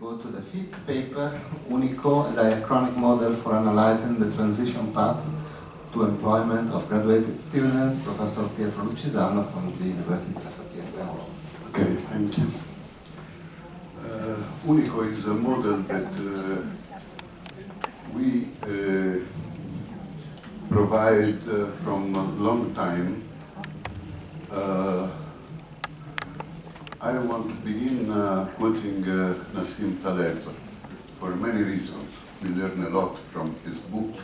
go to the fifth paper, Unico, a diachronic model for analyzing the transition paths to employment of graduated students, Professor Pietro Lucisano from the University La Sapienza. Okay, thank you. Unico is a model that we provide from a long time. I want to begin quoting Nassim Taleb for many reasons. We learn a lot from his book,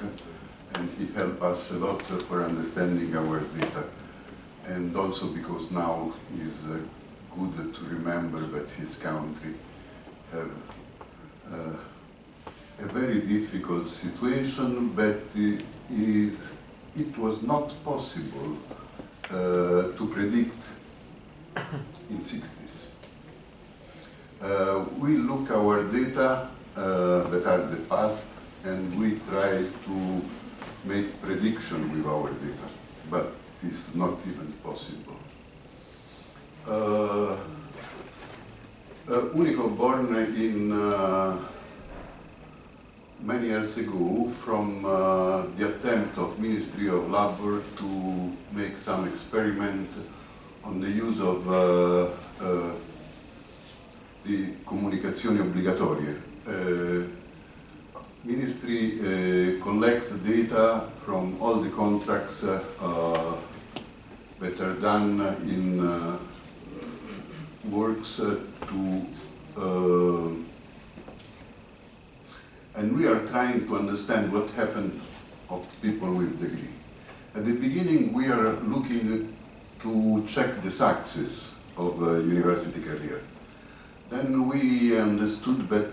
and he helped us a lot for understanding our data. And also because now it's good to remember that his country have a very difficult situation, but it was not possible to predict in 60s. We look our data that are the past, and we try to make prediction with our data, but it's not even possible. Unico born in many years ago from the attempt of Ministry of Labor to make some experiment on the use of the comunicazioni obbligatorie. Ministry collect data from all the contracts that are done in works and we are trying to understand what happened of people with degree. At the beginning, we are looking to check the success of a university career. Then we understood that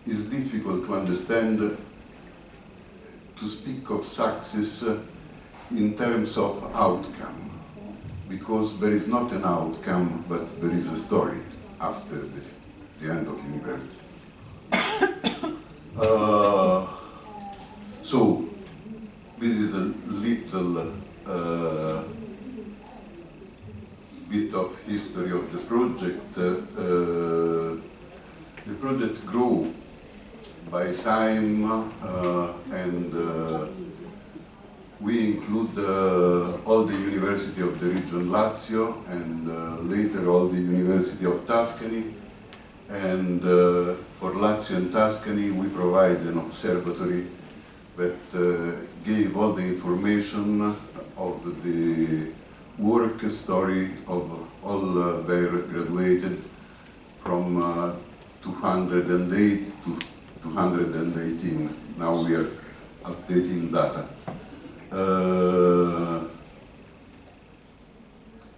it's difficult to understand, to speak of success in terms of outcome, because there is not an outcome, but there is a story after the end of university. So this is a little bit of history of the project. The project grew by time, and we include all the University of the region Lazio, and later all the University of Tuscany. And for Lazio and Tuscany, we provide an observatory that gave all the information of the work story of all their graduated from 208 to 218. Now we are updating data.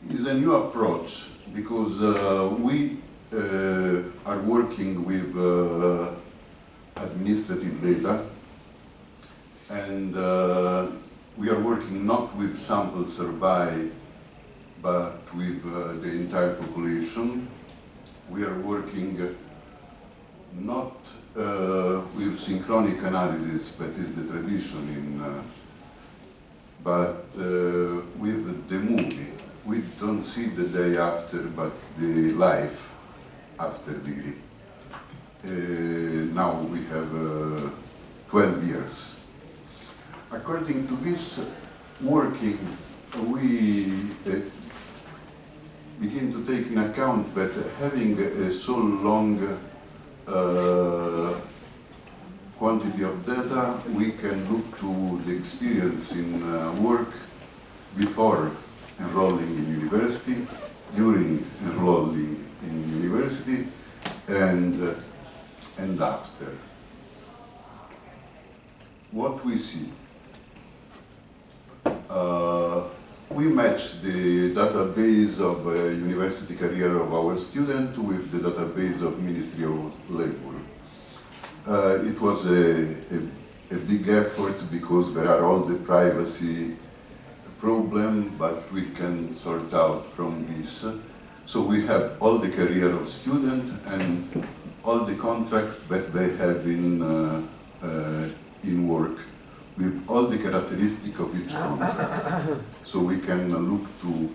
It's a new approach because we are working with administrative data, and we are working not with sample survey but with the entire population. We are working not with synchronic analysis, that is the tradition in, but with the movie. We don't see the day after, but the life after degree. Now we have 12 years. According to this working, we begin to take in account that having a so long quantity of data, we can look to the experience in work before enrolling in university, during enrolling in university, and after. What we see? We match the database of university career of our student with the database of Ministry of Labor. It was a big effort because there are all the privacy problem, but we can sort out from this. So we have all the career of student and all the contract that they have in work, with all the characteristics of each contract. So we can look to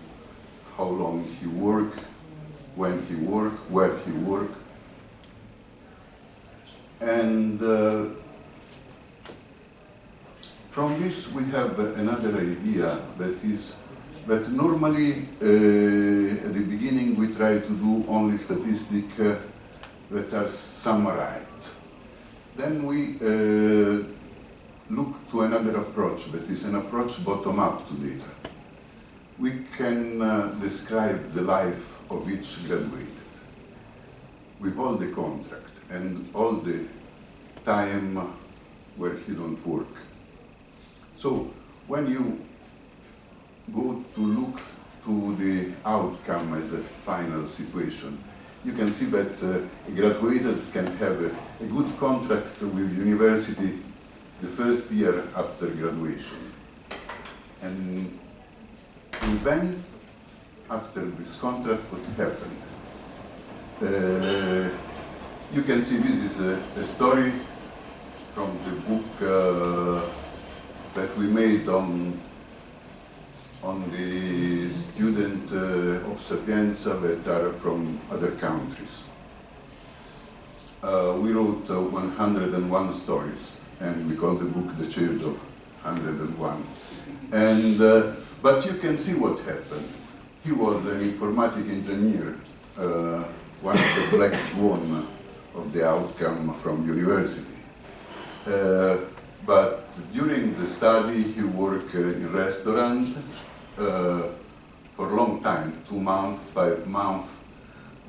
how long he worked, when he worked, where he worked, And from this we have another idea that normally at the beginning we try to do only statistics that are summarized. Then we look to another approach, that is an approach bottom-up to data. We can describe the life of each graduate with all the contract and all the time where he don't work. So when you go to look to the outcome as a final situation, you can see that a graduate can have a good contract with university the first year after graduation. And then, after this contract, what happened? You can see this is a story from the book that we made on the student of Sapienza that are from other countries. We wrote 101 stories, and we call the book The Change of 101. And, but you can see what happened. He was an informatic engineer, one of the black swan of the outcome from university. But during the study, he worked in restaurant for a long time, 2 months, 5 months.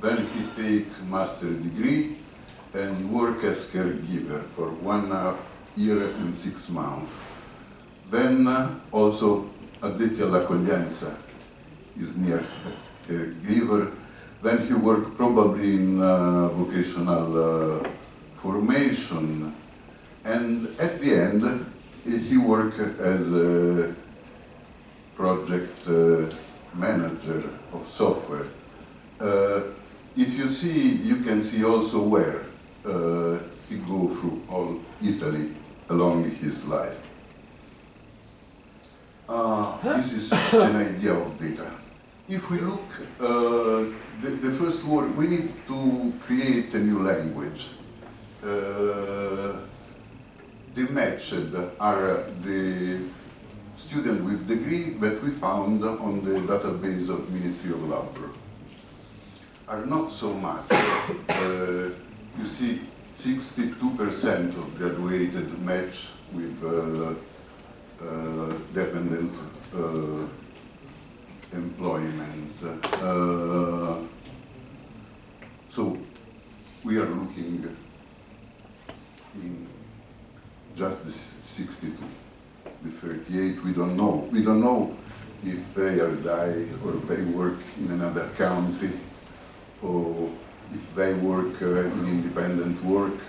Then he take master degree and work as caregiver for 1 year and 6 months. Then also addetti all'accoglienza is near caregiver. Then he worked probably in vocational formation. And at the end, he worked as a project manager of software. If you see, you can see also where he go through all Italy along his life. This is an idea of data. If we look, the first word, we need to create a new language. The matched are the students with degree that we found on the database of Ministry of Labor. Are not so much. You see, 62% of graduated match with dependent employment. So we are looking in just the 62. The 38, we don't know. We don't know if they are die or they work in another country, or if they work in independent work,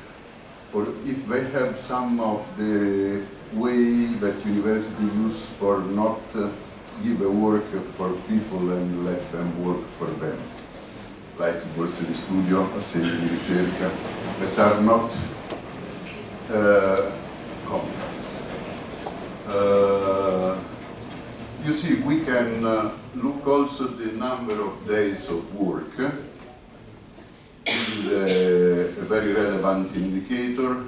or if they have some of the way that university use for not give a work for people and let them work for them, like borse di studio, assegni di ricerca, that are not contracts. You see, we can look also the number of days of work. This is a very relevant indicator.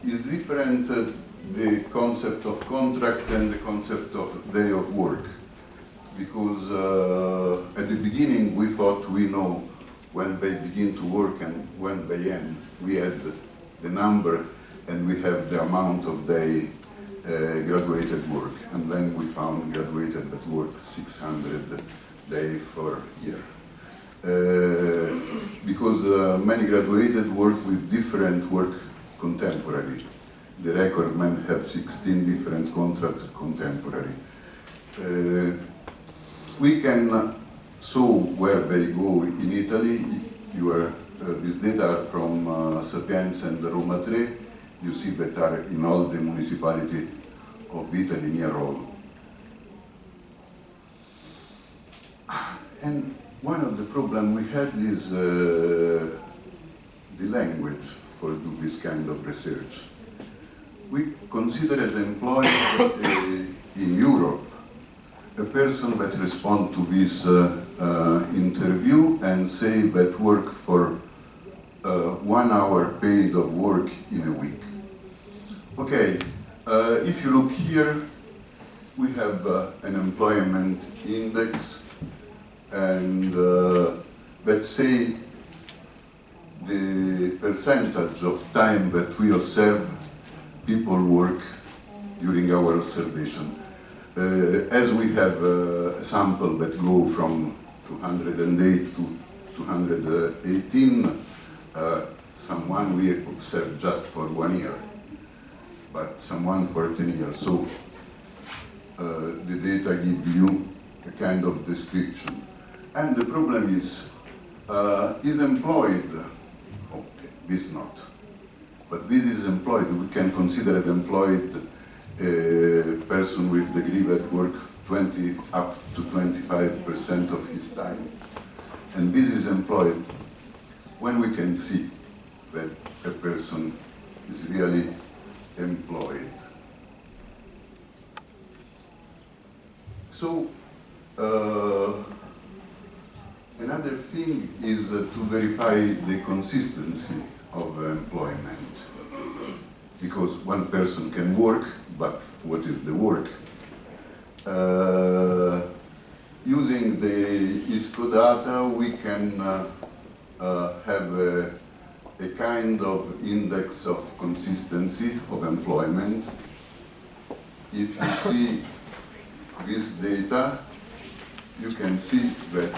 Is different the concept of contract and the concept of day of work, because at the beginning we thought we know when they begin to work and when they end. We had the number and we have the amount of day graduated work, and then we found graduated that work 600 days for year. Because many graduated work with different work contemporary. The record men have 16 different contracts contemporary. We can show where they go in Italy. These data are from Sapienza and Roma 3. You see that are in all the municipalities of Italy near all. And one of the problems we had is the language for do this kind of research. We considered employed in Europe a person that responds to this interview and say that work for 1 1 hour paid of work in a week. Okay, if you look here, we have an employment index, and let's say the percentage of time that we observe people work during our observation. As we have a sample that go from 208 to 218, someone we observe just for 1 year, but someone for 10 years. So the data give you a kind of description. And the problem is employed, okay, this not, but this is employed, we can consider it employed a person with degree that work 20 up to 25% of his time. And this is employed when we can see that a person is really employed. So, another thing is to verify the consistency of employment. Because one person can work, but what is the work? Using the ISCO data, we can have a kind of index of consistency of employment. If you see this data, you can see that,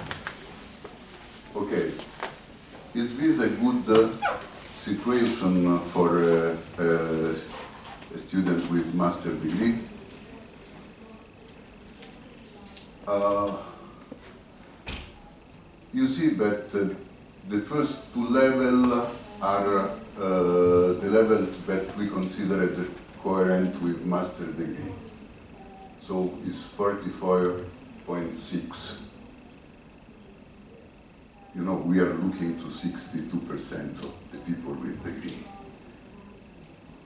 okay, is this a good situation for a student with master degree? You see that the first two levels are the level that we considered coherent with master degree. So it's 44.6. You know, we are looking to 62% of the people with degree.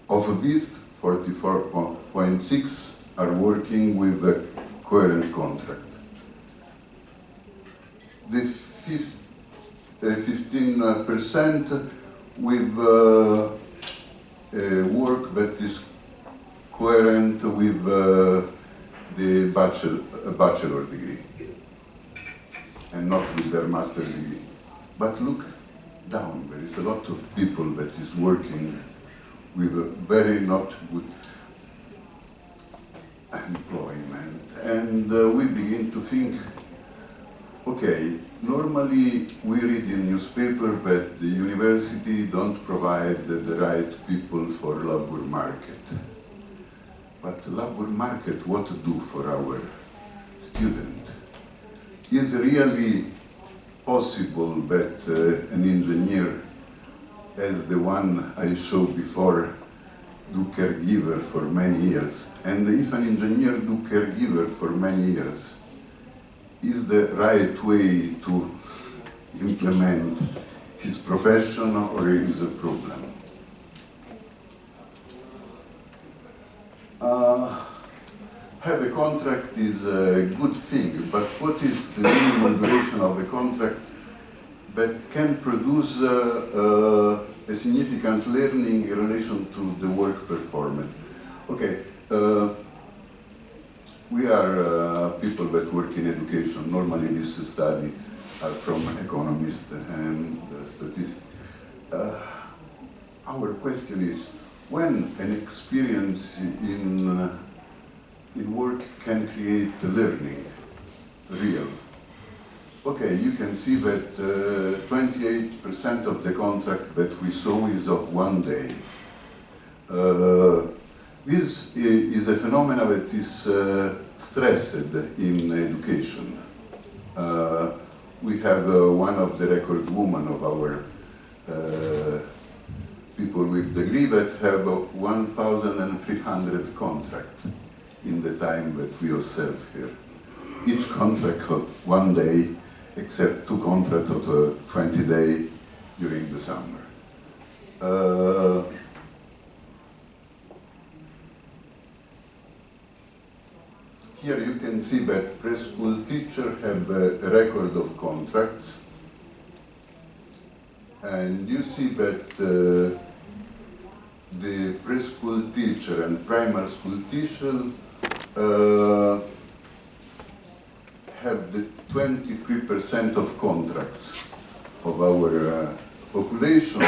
Of these, 44.6 are working with a coherent contract. The 15% with work that is coherent with the bachelor degree and not with their master degree. But look down, there is a lot of people that is working with a very not good employment. And we begin to think, okay, normally we read in newspaper that the university don't provide the right people for labor market. But labor market, what to do for our student? Is really possible that an engineer, as the one I showed before, do caregiver for many years? And if an engineer do caregiver for many years, is the right way to implement his profession, or is a problem? Have a contract is a good thing, but what is the minimum duration of a contract that can produce a significant learning in relation to the work performed? Okay, we are people that work in education. Normally this study are from economists and statistics. Our question is, when an experience in work can create learning, real. Okay, you can see that 28% of the contract that we saw is of 1 day. This is a phenomenon that is stressed in education. We have one of the record women of our people with degree that have 1,300 contracts in the time that we observe here. Each contract of 1 day, except 2 contracts of 20 days during the summer. Here you can see that preschool teachers have a record of contracts. And you see that the preschool teacher and primary school teacher have the 23% of contracts of our population,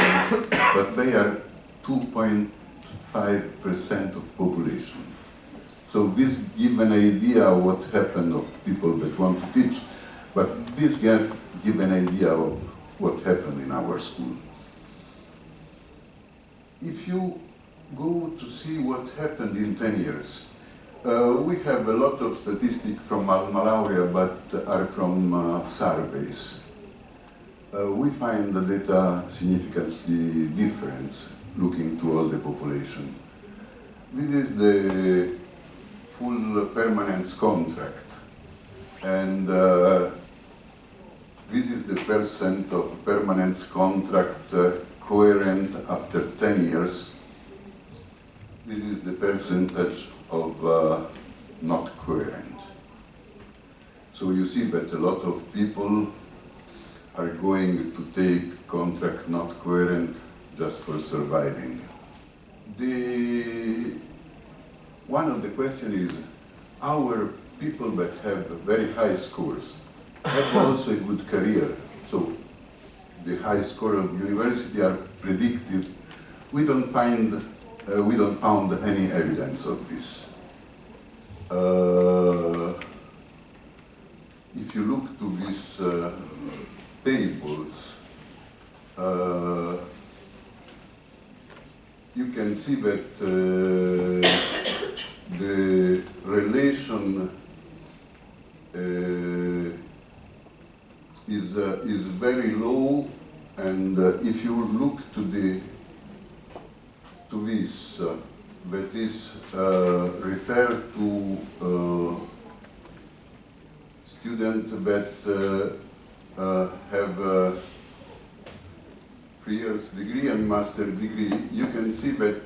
but they are 2.5% of population. So this gives an idea of what happened of people that want to teach, but this can give an idea of what happened in our school. If you go to see what happened in 10 years, we have a lot of statistics from Malauria, but are from surveys. We find the data significantly different looking to all the population. This is the full permanence contract, and this is the percent of permanence contract coherent after 10 years. This is the percentage of not coherent. So you see that a lot of people are going to take contract not coherent just for surviving. One of the questions is, our people that have very high scores have also a good career. So the high score of university are predictive. We don't found any evidence of this. If you look to these tables, you can see that the relation is very low, and if you look to this, that is referred to students that have 3 years degree and master degree, you can see that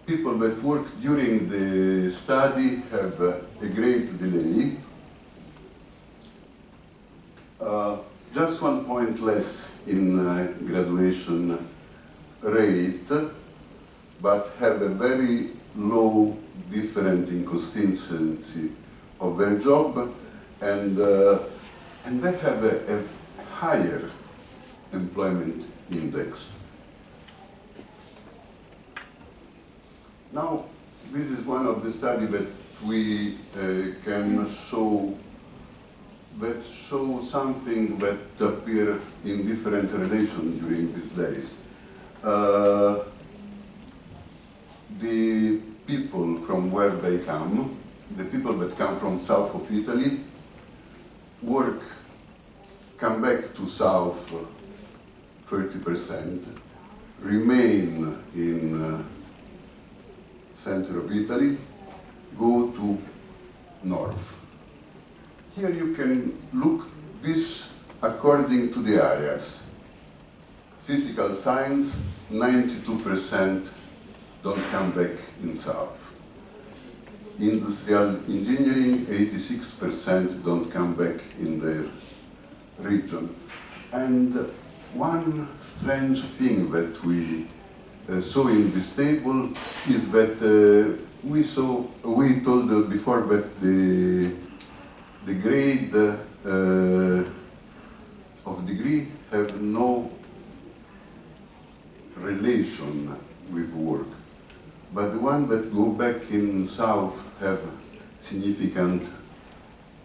people that work during the study have a great delay. Just 1 point less in graduation rate, but have a very low difference in consistency of their job, and they have a higher employment index. Now, this is one of the studies that we can show that show something that appear in different relations during these days. The people from where they come, the people that come from south of Italy, come back to south 30%, remain in center of Italy, go to north. Here you can look this according to the areas. Physical science, 92% don't come back in south. Industrial engineering, 86% don't come back in their region. And one strange thing that we saw in this table is that we told before that the grade of degree have no relation with work. But the one that go back in south have significant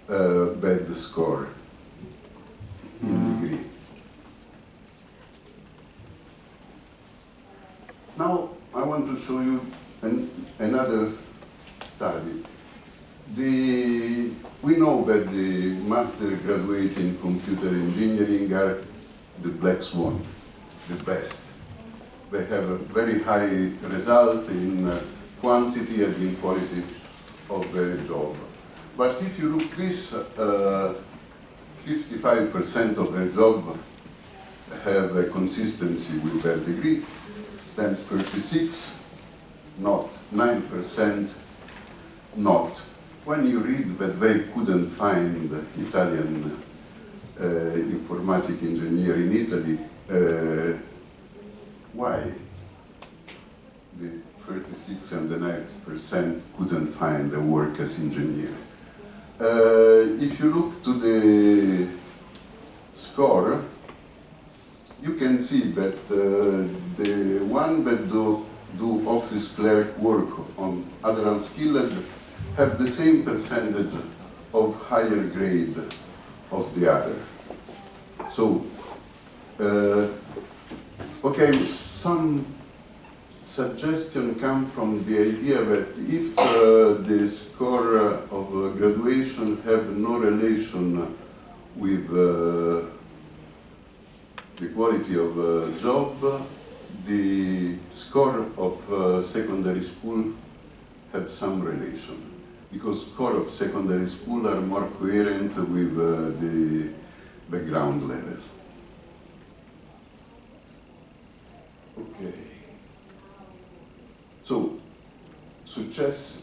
bad score in degree. Now I want to show you another study. We know that the master graduate in computer engineering are the black swan, the best. They have a very high result in quantity and in quality of their job. But if you look this, 55% of their job have a consistency with their degree, then 36 not, 9% not. When you read that they couldn't find Italian informatic engineer in Italy, why the 36 and the 9% couldn't find a work as engineer? If you look to the score, you can see that the one that do office clerk work on other unskilled have the same percentage of higher grade of the other. So, okay, some suggestion come from the idea that if the score of graduation have no relation with the quality of job, the score of secondary school have some relation, because score of secondary school are more coherent with the background level. Okay. So, success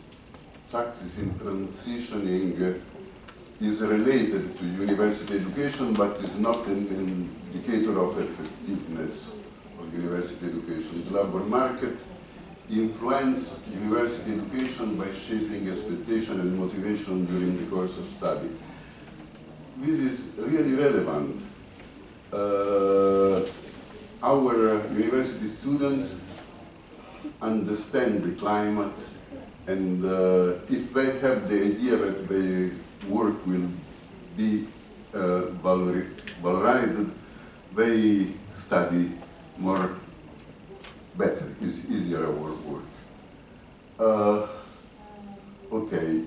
in transitioning is related to university education, but is not an indicator of effectiveness of university education. The labor market influence university education by shaping expectation and motivation during the course of study. This is really relevant. Our university students understand the climate, and if they have the idea that their work will be valorized, they study more better, is easier our work. Okay,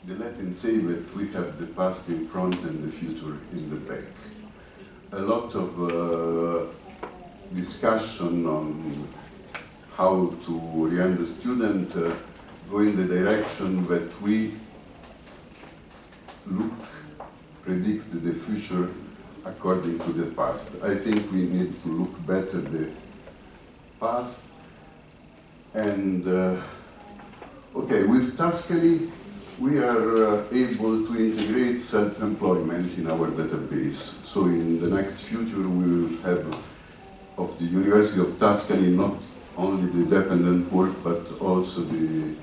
the Latin say that we have the past in front and the future in the back. A lot of discussion on how to orient the student go in the direction that we predict the future according to the past. I think we need to look better the past. And okay, with Tuscany, we are able to integrate self-employment in our database. So in the next future, we will have of the University of Tuscany not only the dependent work, but also the...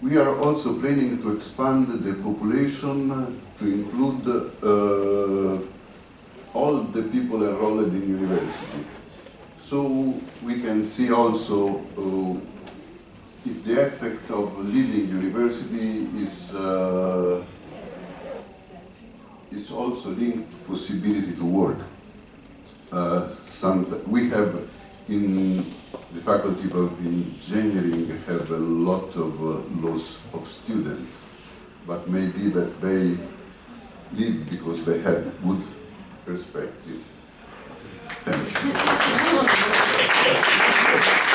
We are also planning to expand the population to include all the people enrolled in university. So we can see also if the effect of leaving university is also linked to possibility to work. We have in the Faculty of Engineering have a lot of loss of students, but maybe that they leave because they have good perspective. Thank you.